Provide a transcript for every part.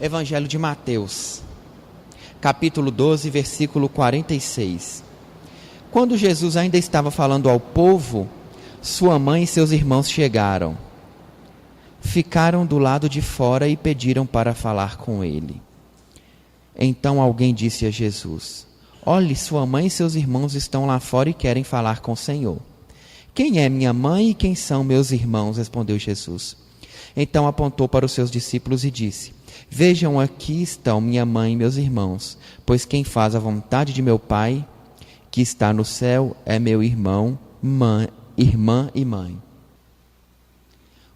Evangelho de Mateus, capítulo 12, versículo 46. Quando Jesus ainda estava falando ao povo, sua mãe e seus irmãos chegaram. Ficaram do lado de fora e pediram para falar com ele. Então alguém disse a Jesus: olhe, sua mãe e seus irmãos estão lá fora e querem falar com o Senhor. Quem é minha mãe e quem são meus irmãos? Respondeu Jesus. Então apontou para os seus discípulos e disse: vejam, aqui estão minha mãe e meus irmãos, pois quem faz a vontade de meu Pai, que está no céu, é meu irmão, irmã e mãe.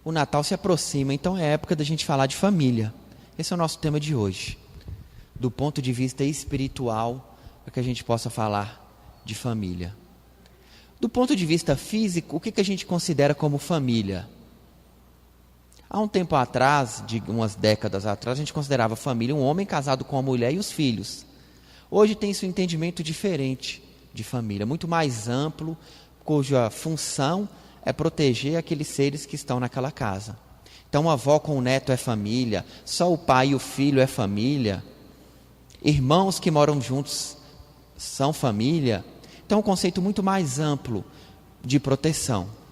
O Natal se aproxima, então é época da gente falar de família. Esse é o nosso tema de hoje, do ponto de vista espiritual, para que a gente possa falar de família. Do ponto de vista físico, o que a gente considera como família? Há um tempo atrás, de umas décadas atrás, a gente considerava família um homem casado com a mulher e os filhos. Hoje tem-se um entendimento diferente de família, muito mais amplo, cuja função é proteger aqueles seres que estão naquela casa. Então, a avó com o neto é família, só o pai e o filho é família, irmãos que moram juntos são família. Então, é um conceito muito mais amplo de proteção.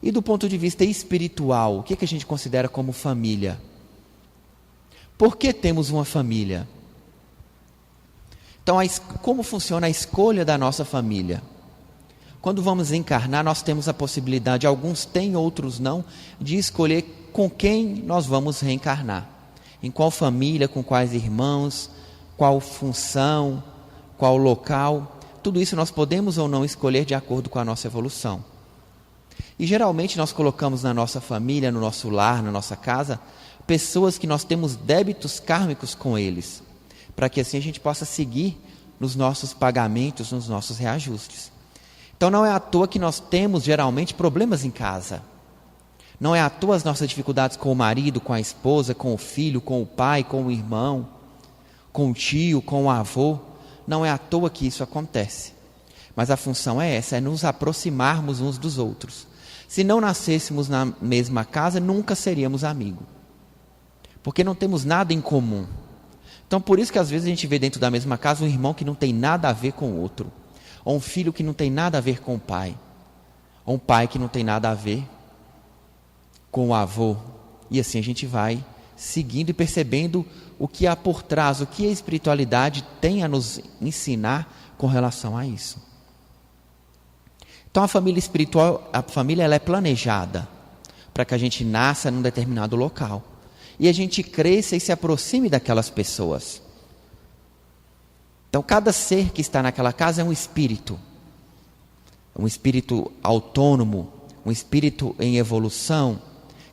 E do ponto de vista espiritual, o que a gente considera como família? Por que temos uma família? Então, como funciona a escolha da nossa família? Quando vamos encarnar, nós temos a possibilidade, alguns têm, outros não, de escolher com quem nós vamos reencarnar. Em qual família, com quais irmãos, qual função, qual local. Tudo isso nós podemos ou não escolher de acordo com a nossa evolução. E geralmente nós colocamos na nossa família, no nosso lar, na nossa casa, pessoas que nós temos débitos kármicos com eles, para que assim a gente possa seguir nos nossos pagamentos, nos nossos reajustes. Então não é à toa que nós temos geralmente problemas em casa. Não é à toa as nossas dificuldades com o marido, com a esposa, com o filho, com o pai, com o irmão, com o tio, com o avô. Não é à toa que isso acontece. Mas a função é essa, é nos aproximarmos uns dos outros. Se não nascêssemos na mesma casa, nunca seríamos amigos. Porque não temos nada em comum. Então, por isso que às vezes a gente vê dentro da mesma casa um irmão que não tem nada a ver com o outro. Ou um filho que não tem nada a ver com o pai. Ou um pai que não tem nada a ver com o avô. E assim a gente vai seguindo e percebendo o que há por trás, o que a espiritualidade tem a nos ensinar com relação a isso. Então a família espiritual, a família ela é planejada para que a gente nasça num determinado local. E a gente cresça e se aproxime daquelas pessoas. Então cada ser que está naquela casa é um espírito autônomo, um espírito em evolução,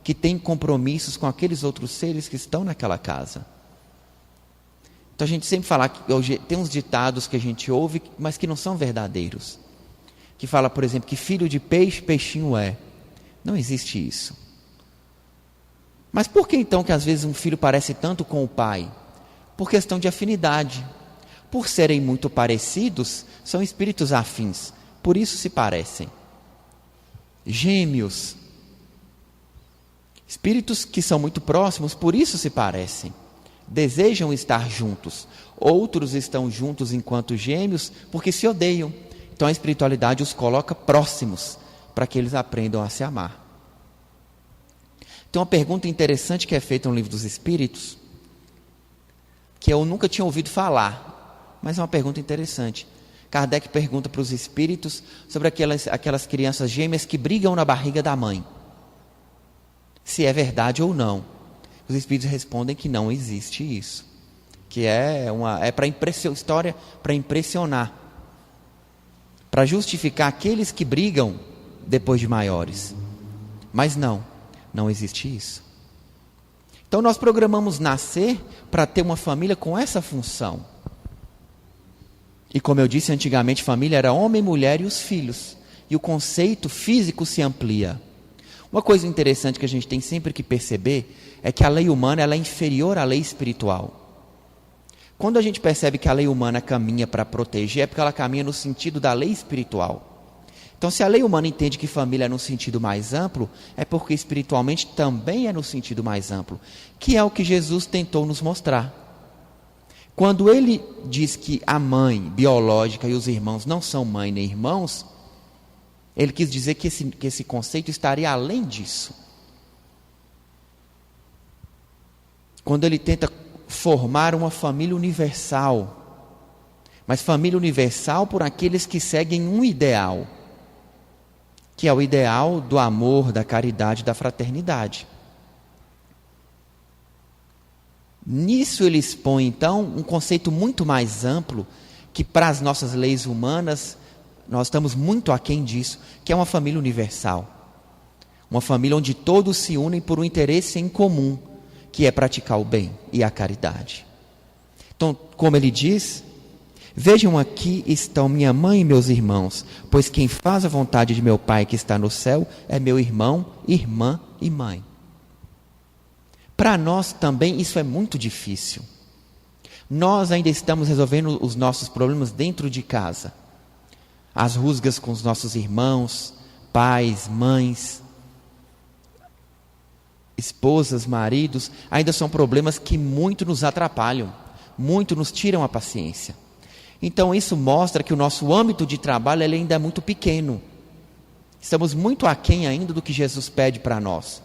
que tem compromissos com aqueles outros seres que estão naquela casa. Então a gente sempre fala, que tem uns ditados que a gente ouve, mas que não são verdadeiros. Que fala, por exemplo, que filho de peixe, peixinho é. Não existe isso. Mas por que então que às vezes um filho parece tanto com o pai? Por questão de afinidade. Por serem muito parecidos, são espíritos afins. Por isso se parecem. Gêmeos. Espíritos que são muito próximos, por isso se parecem. Desejam estar juntos. Outros estão juntos enquanto gêmeos, porque se odeiam. Então a espiritualidade os coloca próximos, para que eles aprendam a se amar. Tem uma pergunta interessante que é feita no Livro dos Espíritos, que eu nunca tinha ouvido falar, mas é uma pergunta interessante. Kardec pergunta para os espíritos sobre aquelas crianças gêmeas que brigam na barriga da mãe. Se é verdade ou não. Os espíritos respondem que não existe isso. Que é para história para impressionar. Para justificar aqueles que brigam depois de maiores. Mas não existe isso. Então nós programamos nascer para ter uma família com essa função. E como eu disse antigamente, família era homem, mulher e os filhos. E o conceito físico se amplia. Uma coisa interessante que a gente tem sempre que perceber é que a lei humana ela é inferior à lei espiritual. Quando a gente percebe que a lei humana caminha para proteger, é porque ela caminha no sentido da lei espiritual. Então, se a lei humana entende que família é no sentido mais amplo, é porque espiritualmente também é no sentido mais amplo, que é o que Jesus tentou nos mostrar. Quando ele diz que a mãe biológica e os irmãos não são mãe nem irmãos, ele quis dizer que esse conceito estaria além disso. Quando ele tenta formar uma família universal, mas família universal por aqueles que seguem um ideal, que é o ideal do amor, da caridade, da fraternidade. Nisso ele expõe, então, um conceito muito mais amplo, que para as nossas leis humanas, nós estamos muito aquém disso, que é uma família universal. Uma família onde todos se unem por um interesse em comum, que é praticar o bem e a caridade. Então, como ele diz, vejam, aqui estão minha mãe e meus irmãos, pois quem faz a vontade de meu Pai que está no céu é meu irmão, irmã e mãe. Para nós também isso é muito difícil. Nós ainda estamos resolvendo os nossos problemas dentro de casa. As rusgas com os nossos irmãos, pais, mães, esposas, maridos, ainda são problemas que muito nos atrapalham, muito nos tiram a paciência. Então isso mostra que o nosso âmbito de trabalho ele ainda é muito pequeno. Estamos muito aquém ainda do que Jesus pede para nós,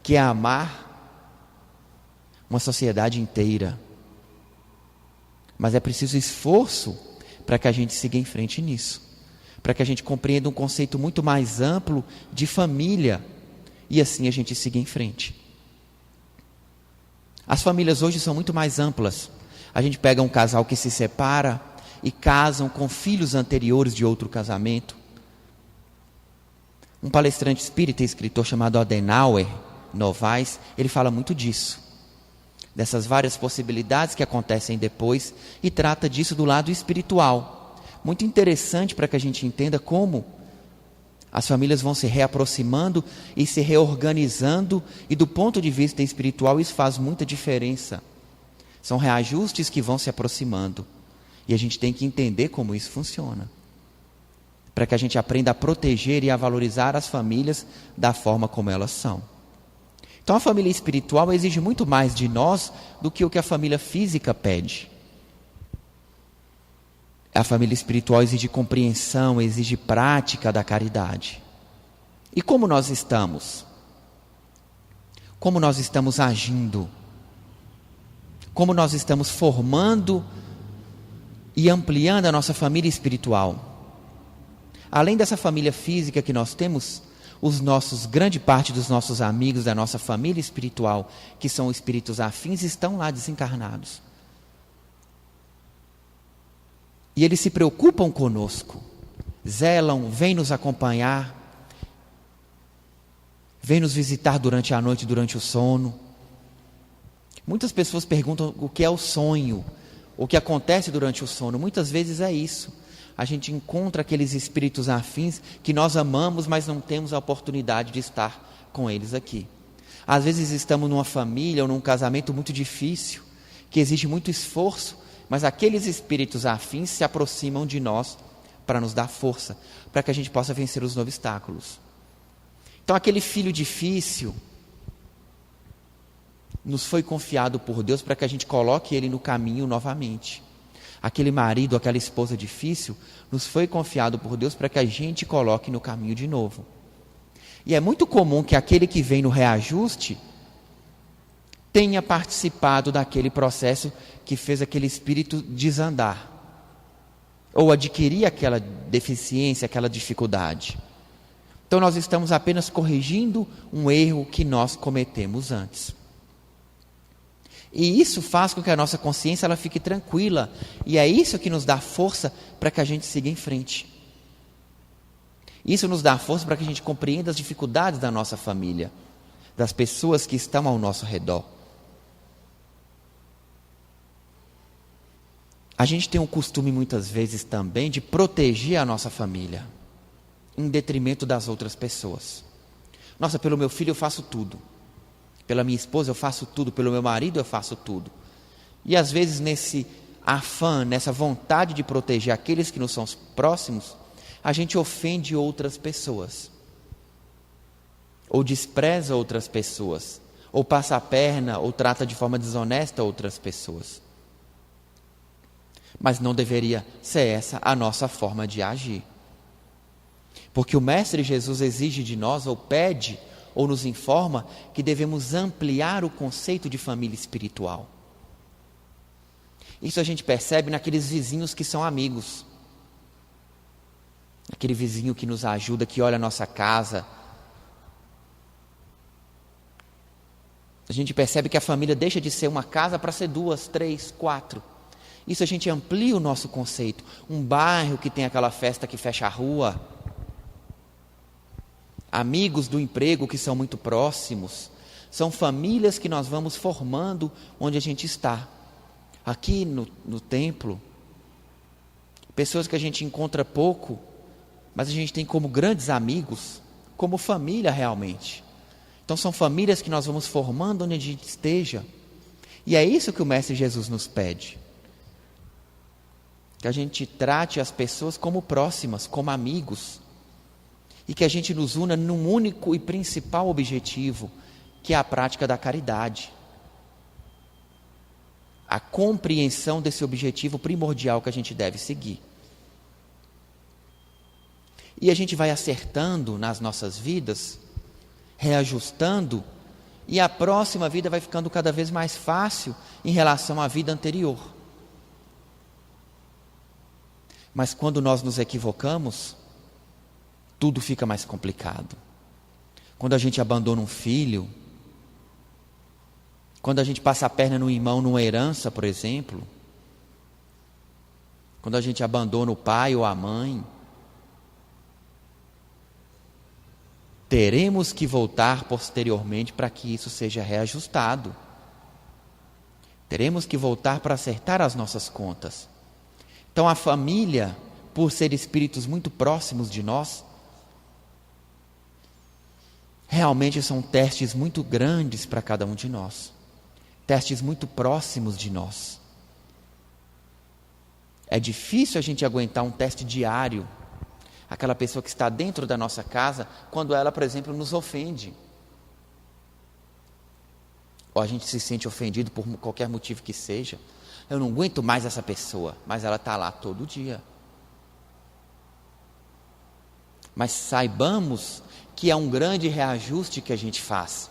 que é amar uma sociedade inteira. Mas é preciso esforço para que a gente siga em frente nisso, para que a gente compreenda um conceito muito mais amplo de família, e assim a gente siga em frente. As famílias hoje são muito mais amplas. A gente pega um casal que se separa e casam com filhos anteriores de outro casamento. Um palestrante espírita e escritor chamado Adenauer Novaes, ele fala muito disso, dessas várias possibilidades que acontecem depois, e trata disso do lado espiritual. Muito interessante para que a gente entenda como as famílias vão se reaproximando e se reorganizando, e do ponto de vista espiritual isso faz muita diferença. São reajustes que vão se aproximando, e a gente tem que entender como isso funciona, para que a gente aprenda a proteger e a valorizar as famílias da forma como elas são. Então a família espiritual exige muito mais de nós do que o que a família física pede. A família espiritual exige compreensão, exige prática da caridade. E como nós estamos? Como nós estamos agindo? Como nós estamos formando e ampliando a nossa família espiritual? Além dessa família física que nós temos, grande parte dos nossos amigos, da nossa família espiritual, que são espíritos afins, estão lá desencarnados. E eles se preocupam conosco, zelam, vêm nos acompanhar, vêm nos visitar durante a noite, durante o sono. Muitas pessoas perguntam o que é o sonho, o que acontece durante o sono. Muitas vezes é isso. A gente encontra aqueles espíritos afins que nós amamos, mas não temos a oportunidade de estar com eles aqui. Às vezes estamos numa família ou num casamento muito difícil, que exige muito esforço, mas aqueles espíritos afins se aproximam de nós para nos dar força, para que a gente possa vencer os obstáculos. Então aquele filho difícil nos foi confiado por Deus para que a gente coloque ele no caminho novamente. Aquele marido, aquela esposa difícil, nos foi confiado por Deus para que a gente coloque no caminho de novo. E é muito comum que aquele que vem no reajuste tenha participado daquele processo que fez aquele espírito desandar, ou adquirir aquela deficiência, aquela dificuldade. Então nós estamos apenas corrigindo um erro que nós cometemos antes. E isso faz com que a nossa consciência ela fique tranquila. E é isso que nos dá força para que a gente siga em frente. Isso nos dá força para que a gente compreenda as dificuldades da nossa família, das pessoas que estão ao nosso redor. A gente tem um costume muitas vezes também de proteger a nossa família, em detrimento das outras pessoas. Nossa, pelo meu filho eu faço tudo. Pela minha esposa eu faço tudo, pelo meu marido eu faço tudo. E às vezes nesse afã, nessa vontade de proteger aqueles que nos são próximos, a gente ofende outras pessoas, ou despreza outras pessoas, ou passa a perna, ou trata de forma desonesta outras pessoas. Mas não deveria ser essa a nossa forma de agir. Porque o Mestre Jesus exige de nós, ou pede, ou nos informa, que devemos ampliar o conceito de família espiritual. Isso a gente percebe naqueles vizinhos que são amigos. Aquele vizinho que nos ajuda, que olha a nossa casa. A gente percebe que a família deixa de ser uma casa para ser 2, 3, 4. Isso a gente amplia o nosso conceito. Um bairro que tem aquela festa que fecha a rua. Amigos do emprego que são muito próximos. São famílias que nós vamos formando onde a gente está. Aqui no templo. Pessoas que a gente encontra pouco, mas a gente tem como grandes amigos, como família realmente. Então são famílias que nós vamos formando onde a gente esteja. E é isso que o Mestre Jesus nos pede. Que a gente trate as pessoas como próximas, como amigos. E que a gente nos una num único e principal objetivo, que é a prática da caridade. A compreensão desse objetivo primordial que a gente deve seguir. E a gente vai acertando nas nossas vidas, reajustando, e a próxima vida vai ficando cada vez mais fácil em relação à vida anterior. Mas quando nós nos equivocamos, tudo fica mais complicado. Quando a gente abandona um filho, quando a gente passa a perna no irmão numa herança, por exemplo, quando a gente abandona o pai ou a mãe, teremos que voltar posteriormente para que isso seja reajustado. Teremos que voltar para acertar as nossas contas. Então a família, por ser espíritos muito próximos de nós, realmente são testes muito grandes para cada um de nós. Testes muito próximos de nós. É difícil a gente aguentar um teste diário. Aquela pessoa que está dentro da nossa casa, quando ela, por exemplo, nos ofende. Ou a gente se sente ofendido por qualquer motivo que seja. Eu não aguento mais essa pessoa, mas ela está lá todo dia. Mas saibamos que é um grande reajuste que a gente faz.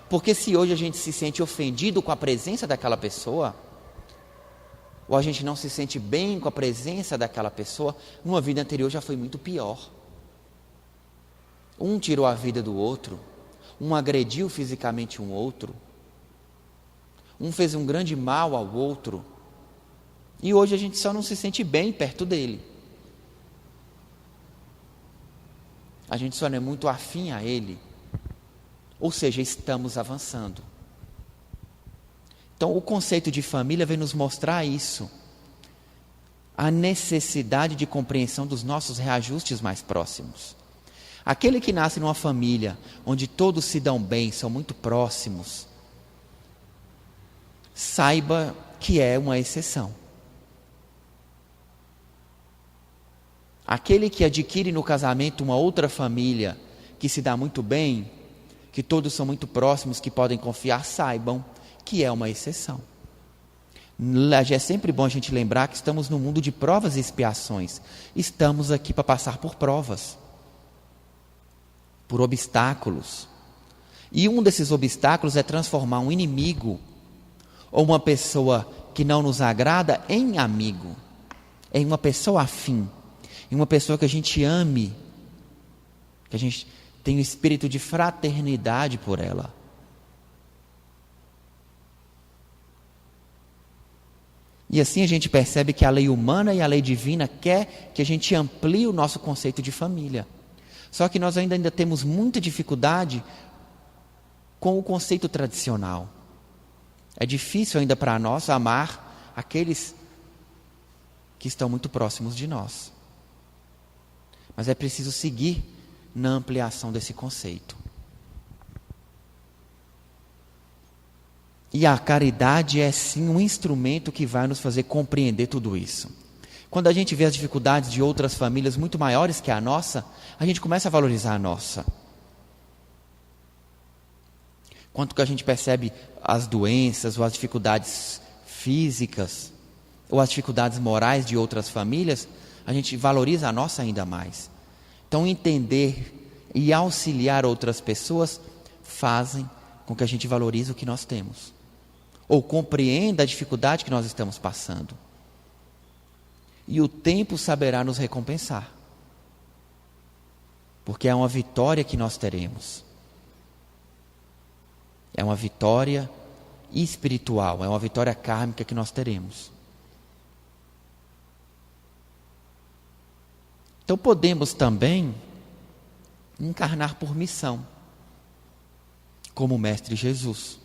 Porque se hoje a gente se sente ofendido com a presença daquela pessoa, ou a gente não se sente bem com a presença daquela pessoa, numa vida anterior já foi muito pior. Um tirou a vida do outro, um agrediu fisicamente um outro, um fez um grande mal ao outro, e hoje a gente só não se sente bem perto dele. A gente só não é muito afim a ele. Ou seja, estamos avançando. Então, o conceito de família vem nos mostrar isso. A necessidade de compreensão dos nossos reajustes mais próximos. Aquele que nasce numa família onde todos se dão bem, são muito próximos, saiba que é uma exceção. Aquele que adquire no casamento uma outra família que se dá muito bem, que todos são muito próximos, que podem confiar, saibam que é uma exceção. É sempre bom a gente lembrar que estamos no mundo de provas e expiações. Estamos aqui para passar por provas, por obstáculos. E um desses obstáculos é transformar um inimigo ou uma pessoa que não nos agrada em amigo, em uma pessoa afim, em uma pessoa que a gente ame, que a gente tem o espírito de fraternidade por ela. E assim a gente percebe que a lei humana e a lei divina quer que a gente amplie o nosso conceito de família. Só que nós ainda temos muita dificuldade com o conceito tradicional. É difícil ainda para nós amar aqueles que estão muito próximos de nós. Mas é preciso seguir na ampliação desse conceito. E a caridade é sim um instrumento que vai nos fazer compreender tudo isso. Quando a gente vê as dificuldades de outras famílias muito maiores que a nossa, a gente começa a valorizar a nossa. Quanto que a gente percebe as doenças ou as dificuldades físicas ou as dificuldades morais de outras famílias, a gente valoriza a nossa ainda mais. Então, entender e auxiliar outras pessoas fazem com que a gente valorize o que nós temos, ou compreenda a dificuldade que nós estamos passando. E o tempo saberá nos recompensar, porque é uma vitória que nós teremos. É uma vitória espiritual, é uma vitória kármica que nós teremos. Então podemos também encarnar por missão, como o Mestre Jesus,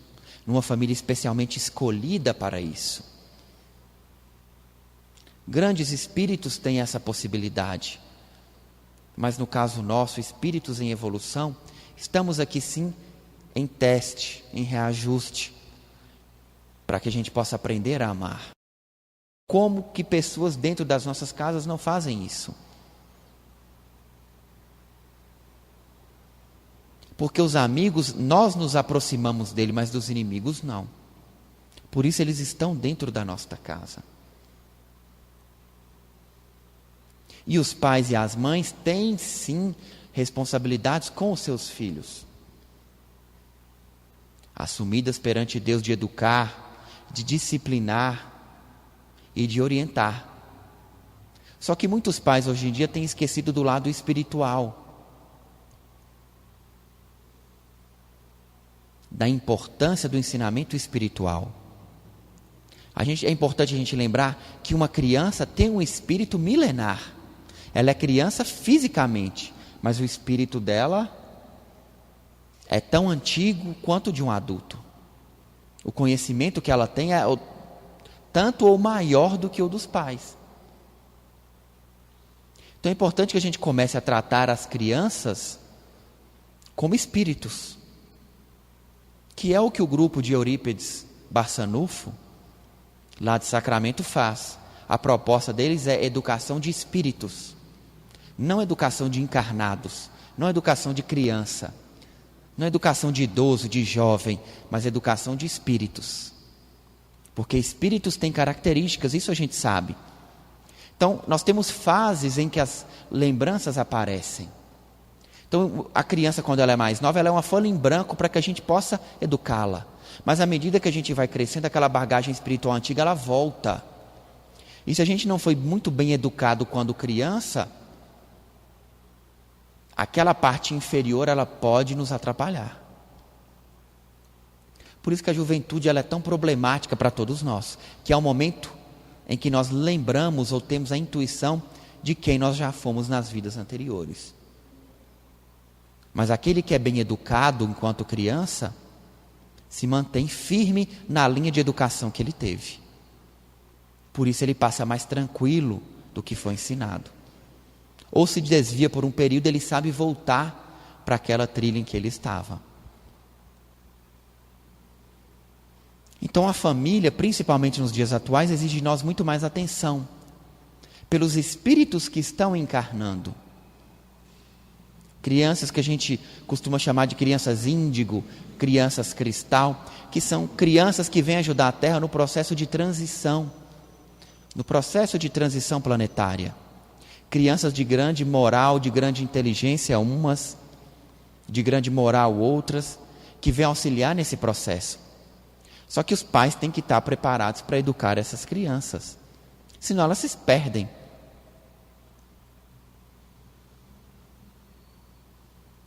numa família especialmente escolhida para isso. Grandes espíritos têm essa possibilidade, mas no caso nosso, espíritos em evolução, estamos aqui sim em teste, em reajuste, para que a gente possa aprender a amar. Como que pessoas dentro das nossas casas não fazem isso? Porque os amigos, nós nos aproximamos dele, mas dos inimigos não. Por isso eles estão dentro da nossa casa. E os pais e as mães têm sim responsabilidades com os seus filhos, assumidas perante Deus, de educar, de disciplinar e de orientar. Só que muitos pais hoje em dia têm esquecido do lado espiritual, da importância do ensinamento espiritual. É importante a gente lembrar que uma criança tem um espírito milenar. Ela é criança fisicamente, mas o espírito dela é tão antigo quanto de um adulto. O conhecimento que ela tem é tanto ou maior do que o dos pais. Então é importante que a gente comece a tratar as crianças como espíritos, que é o que o grupo de Eurípides Barçanufo, lá de Sacramento, faz. A proposta deles é educação de espíritos, não educação de encarnados, não educação de criança, não educação de idoso, de jovem, mas educação de espíritos. Porque espíritos têm características, isso a gente sabe. Então, nós temos fases em que as lembranças aparecem. Então, a criança, quando ela é mais nova, ela é uma folha em branco para que a gente possa educá-la. Mas à medida que a gente vai crescendo, aquela bagagem espiritual antiga, ela volta. E se a gente não foi muito bem educado quando criança, aquela parte inferior, ela pode nos atrapalhar. Por isso que a juventude ela é tão problemática para todos nós, que é o momento em que nós lembramos ou temos a intuição de quem nós já fomos nas vidas anteriores. Mas aquele que é bem educado enquanto criança, se mantém firme na linha de educação que ele teve. Por isso ele passa mais tranquilo do que foi ensinado. Ou se desvia por um período, ele sabe voltar para aquela trilha em que ele estava. Então a família, principalmente nos dias atuais, exige de nós muito mais atenção pelos espíritos que estão encarnando. Crianças que a gente costuma chamar de crianças índigo, crianças cristal, que são crianças que vêm ajudar a Terra no processo de transição, planetária. Crianças de grande moral, de grande inteligência umas, de grande moral outras, que vêm auxiliar nesse processo. Só que os pais têm que estar preparados para educar essas crianças, senão elas se perdem.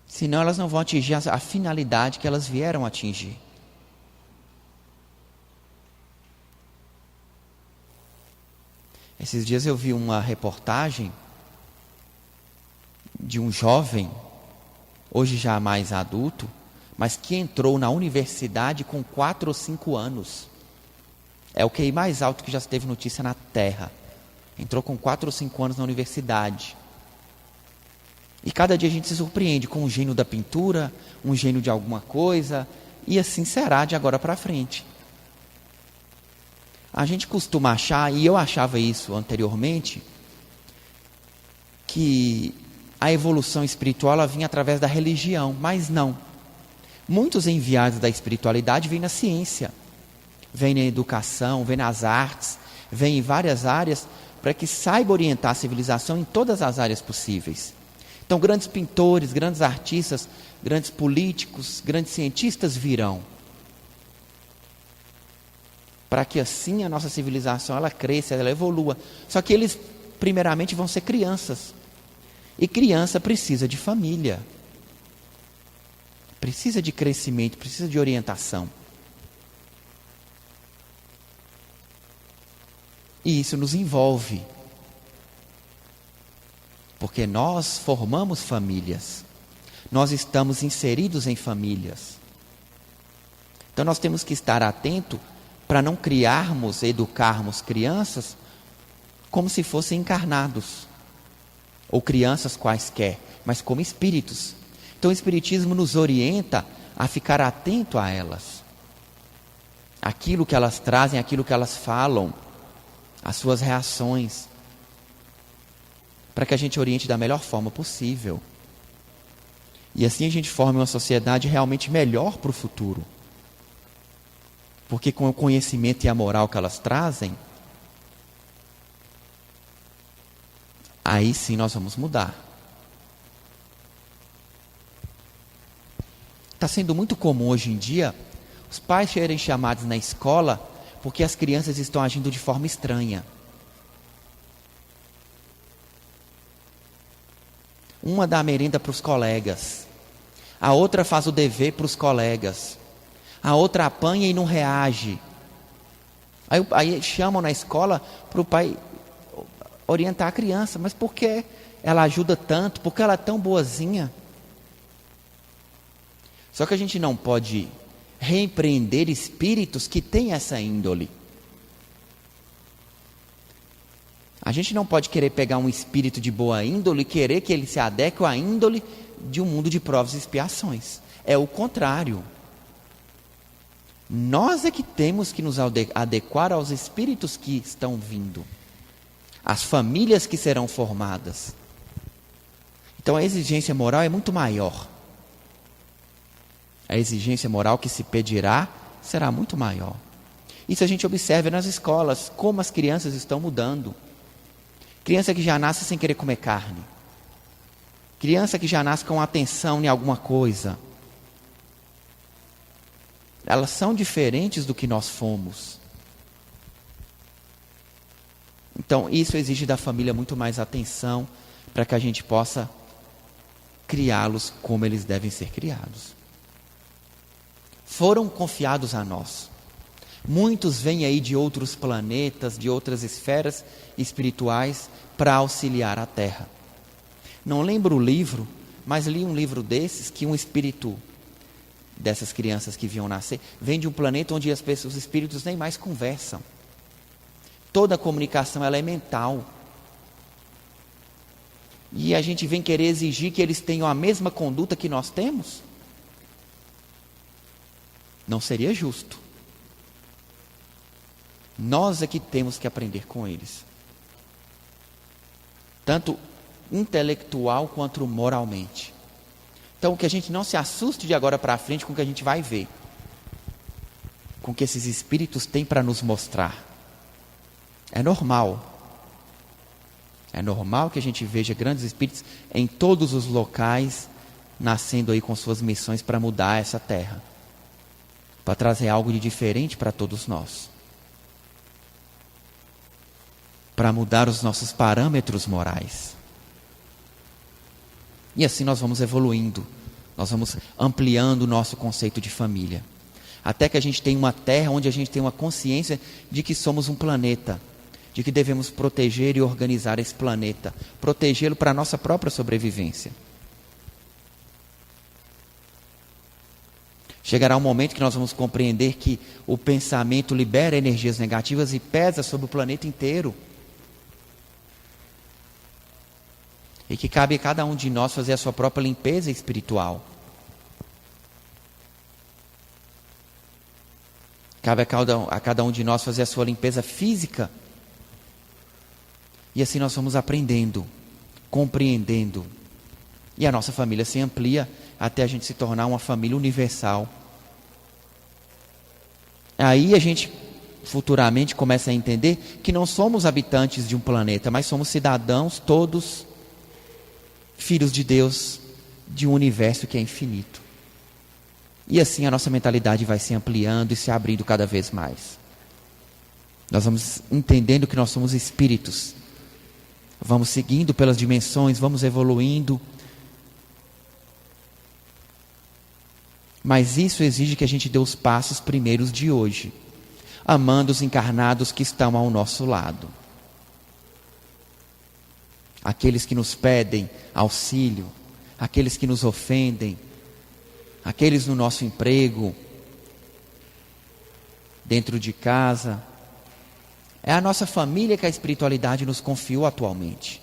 Senão elas não vão atingir a finalidade que elas vieram atingir. Esses dias eu vi uma reportagem de um jovem, hoje já mais adulto, mas que entrou na universidade com 4 ou 5 anos. É o QI mais alto que já se teve notícia na Terra. Entrou com 4 ou 5 anos na universidade. E cada dia a gente se surpreende com um gênio da pintura, um gênio de alguma coisa, e assim será de agora para frente. A gente costuma achar, e eu achava isso anteriormente, que a evolução espiritual ela vinha através da religião, mas não. Muitos enviados da espiritualidade vêm na ciência, vêm na educação, vêm nas artes, vêm em várias áreas para que saiba orientar a civilização em todas as áreas possíveis. Então, grandes pintores, grandes artistas, grandes políticos, grandes cientistas virão. Para que assim a nossa civilização ela cresça, ela evolua. Só que eles, primeiramente, vão ser crianças. E criança precisa de família. Precisa de crescimento, precisa de orientação. E isso nos envolve. Porque nós formamos famílias. Nós estamos inseridos em famílias. Então nós temos que estar atentos para não criarmos, educarmos crianças como se fossem encarnados. Ou crianças quaisquer, mas como espíritos. Então o Espiritismo nos orienta a ficar atento a elas. Aquilo que elas trazem, aquilo que elas falam, as suas reações. Para que a gente oriente da melhor forma possível. E assim a gente forme uma sociedade realmente melhor para o futuro. Porque com o conhecimento e a moral que elas trazem, aí sim nós vamos mudar. Está sendo muito comum hoje em dia os pais serem chamados na escola porque as crianças estão agindo de forma estranha. Uma dá a merenda para os colegas, a outra faz o dever para os colegas, a outra apanha e não reage. Aí chamam na escola para o pai orientar a criança, mas por que ela ajuda tanto? Por que ela é tão boazinha? Só que a gente não pode repreender espíritos que têm essa índole. A gente não pode querer pegar um espírito de boa índole e querer que ele se adeque à índole de um mundo de provas e expiações. É o contrário. Nós é que temos que nos adequar aos espíritos que estão vindo. As famílias que serão formadas. Então a exigência moral é muito maior. A exigência moral que se pedirá será muito maior. Isso a gente observa nas escolas, como as crianças estão mudando. Criança que já nasce sem querer comer carne. Criança que já nasce com atenção em alguma coisa. Elas são diferentes do que nós fomos. Então, isso exige da família muito mais atenção para que a gente possa criá-los como eles devem ser criados. Foram confiados a nós. Muitos vêm aí de outros planetas, de outras esferas espirituais para auxiliar a Terra. Não lembro o livro, mas li um livro desses que um espírito dessas crianças que vinham nascer vem de um planeta onde os espíritos nem mais conversam. Toda a comunicação ela é mental. E a gente vem querer exigir que eles tenham a mesma conduta que nós temos? Não seria justo. Nós é que temos que aprender com eles. Tanto intelectual quanto moralmente. Então que a gente não se assuste de agora para frente com o que a gente vai ver. Com o que esses espíritos têm para nos mostrar. É normal. É normal que a gente veja grandes espíritos em todos os locais nascendo aí com suas missões para mudar essa terra. Para trazer algo de diferente para todos nós. Para mudar os nossos parâmetros morais. E assim nós vamos evoluindo. Nós vamos ampliando o nosso conceito de família. Até que a gente tenha uma terra onde a gente tem uma consciência de que somos um planeta. De que devemos proteger e organizar esse planeta. Protegê-lo para a nossa própria sobrevivência. Chegará um momento que nós vamos compreender que o pensamento libera energias negativas e pesa sobre o planeta inteiro. E que cabe a cada um de nós fazer a sua própria limpeza espiritual. Cabe a cada um de nós fazer a sua limpeza física. E assim nós vamos aprendendo compreendendo. E a nossa família se amplia até a gente se tornar uma família universal. Aí a gente futuramente começa a entender que não somos habitantes de um planeta, mas somos cidadãos todos, filhos de Deus, de um universo que é infinito. E assim a nossa mentalidade vai se ampliando e se abrindo cada vez mais. Nós vamos entendendo que nós somos espíritos. Vamos seguindo pelas dimensões, vamos evoluindo. Mas isso exige que a gente dê os passos primeiros de hoje, amando os encarnados que estão ao nosso lado. Aqueles que nos pedem auxílio, aqueles que nos ofendem, aqueles no nosso emprego, dentro de casa. É a nossa família que a espiritualidade nos confiou atualmente.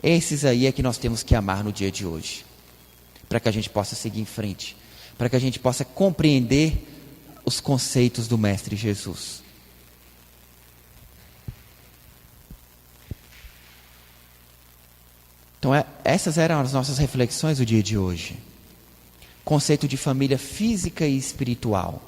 Esses aí é que nós temos que amar no dia de hoje, para que a gente possa seguir em frente, para que a gente possa compreender os conceitos do Mestre Jesus. Então, essas eram as nossas reflexões do dia de hoje. Conceito de família física e espiritual.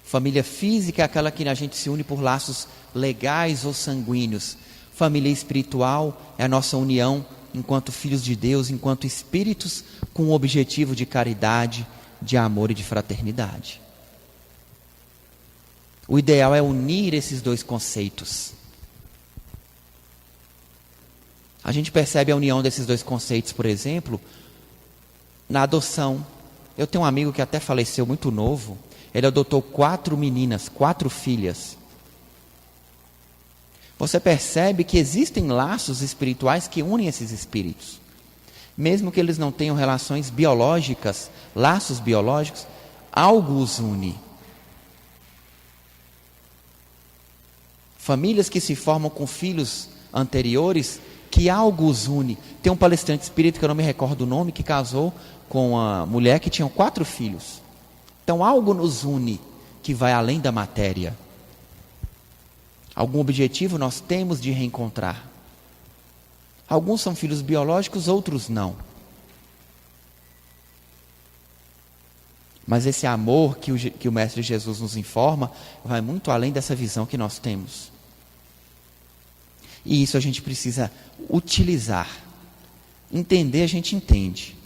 Família física é aquela que a gente se une por laços legais ou sanguíneos. Família espiritual é a nossa união enquanto filhos de Deus, enquanto espíritos com o objetivo de caridade, de amor e de fraternidade. O ideal é unir esses dois conceitos. A gente percebe a união desses dois conceitos, por exemplo, na adoção. Eu tenho um amigo que até faleceu muito novo. Ele adotou 4 meninas, 4 filhas. Você percebe que existem laços espirituais que unem esses espíritos. Mesmo que eles não tenham relações biológicas, laços biológicos, algo os une. Famílias que se formam com filhos anteriores, que algo os une. Tem um palestrante espírita, que eu não me recordo o nome, que casou com uma mulher que tinha 4 filhos. Então algo nos une, que vai além da matéria. Algum objetivo nós temos de reencontrar. Alguns são filhos biológicos, outros não. Mas esse amor que o Mestre Jesus nos informa, vai muito além dessa visão que nós temos. E isso a gente precisa utilizar. Entender, a gente entende.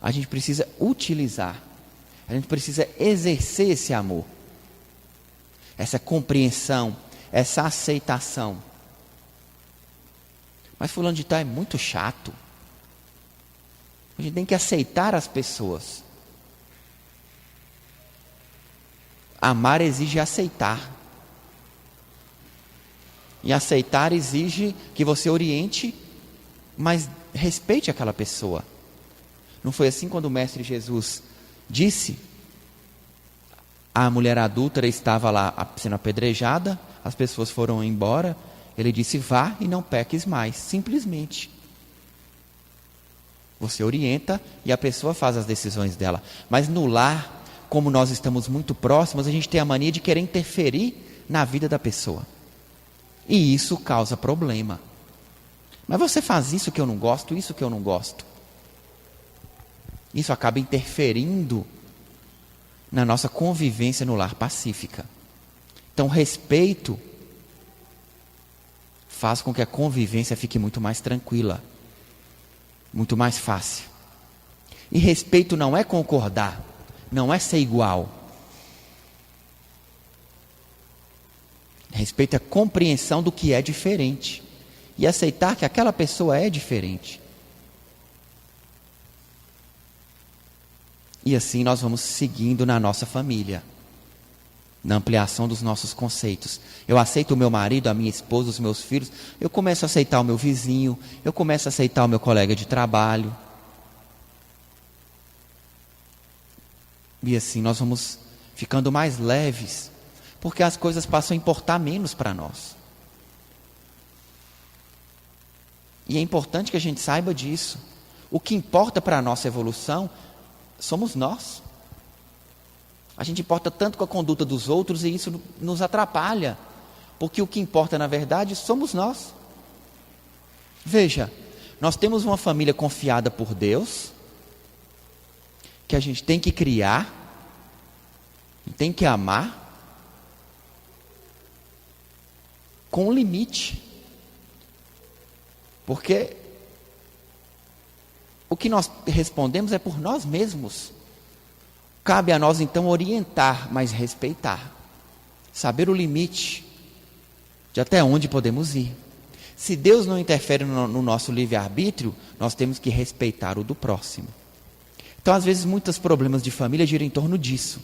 A gente precisa utilizar. A gente precisa exercer esse amor. Essa compreensão, essa aceitação. Mas fulano de tal é muito chato. A gente tem que aceitar as pessoas. Amar exige aceitar. E aceitar exige que você oriente, mas respeite aquela pessoa. Não foi assim quando o Mestre Jesus disse? A mulher adúltera estava lá sendo apedrejada, as pessoas foram embora. Ele disse: vá e não peques mais. Simplesmente. Você orienta e a pessoa faz as decisões dela. Mas no lar, como nós estamos muito próximos, a gente tem a mania de querer interferir na vida da pessoa. E isso causa problema. Mas você faz isso que eu não gosto, isso que eu não gosto. Isso acaba interferindo na nossa convivência no lar pacífica. Então, respeito faz com que a convivência fique muito mais tranquila, muito mais fácil. E respeito não é concordar, não é ser igual. Respeito é compreensão do que é diferente e aceitar que aquela pessoa é diferente. E assim nós vamos seguindo na nossa família, na ampliação dos nossos conceitos. Eu aceito o meu marido, a minha esposa, os meus filhos. Eu começo a aceitar o meu vizinho. Eu começo a aceitar o meu colega de trabalho. E assim nós vamos ficando mais leves, porque as coisas passam a importar menos para nós. E é importante que a gente saiba disso. O que importa para a nossa evolução somos nós. A gente importa tanto com a conduta dos outros e isso nos atrapalha. Porque o que importa, na verdade, somos nós. Veja, nós temos uma família confiada por Deus, que a gente tem que criar, tem que amar, com um limite. Porque o que nós respondemos é por nós mesmos. Cabe a nós então orientar, mas respeitar. Saber o limite de até onde podemos ir. Se Deus não interfere no nosso livre-arbítrio, nós temos que respeitar o do próximo. Então, às vezes, muitos problemas de família giram em torno disso.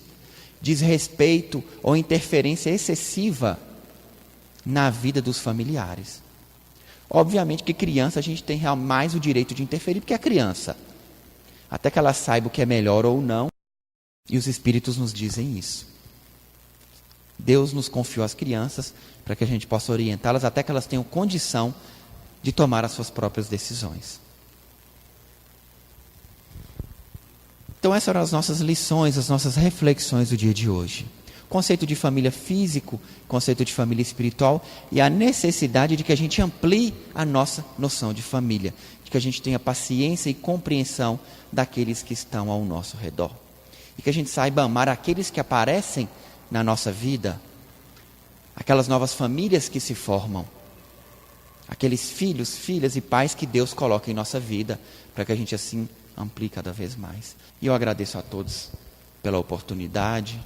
Desrespeito ou interferência excessiva na vida dos familiares. Obviamente que criança a gente tem mais o direito de interferir, porque é criança. Até que ela saiba o que é melhor ou não, e os Espíritos nos dizem isso. Deus nos confiou as crianças para que a gente possa orientá-las até que elas tenham condição de tomar as suas próprias decisões. Então essas eram as nossas lições, as nossas reflexões do dia de hoje. Conceito de família físico, conceito de família espiritual e a necessidade de que a gente amplie a nossa noção de família, de que a gente tenha paciência e compreensão daqueles que estão ao nosso redor. E que a gente saiba amar aqueles que aparecem na nossa vida, aquelas novas famílias que se formam, aqueles filhos, filhas e pais que Deus coloca em nossa vida, para que a gente assim amplie cada vez mais. E eu agradeço a todos pela oportunidade.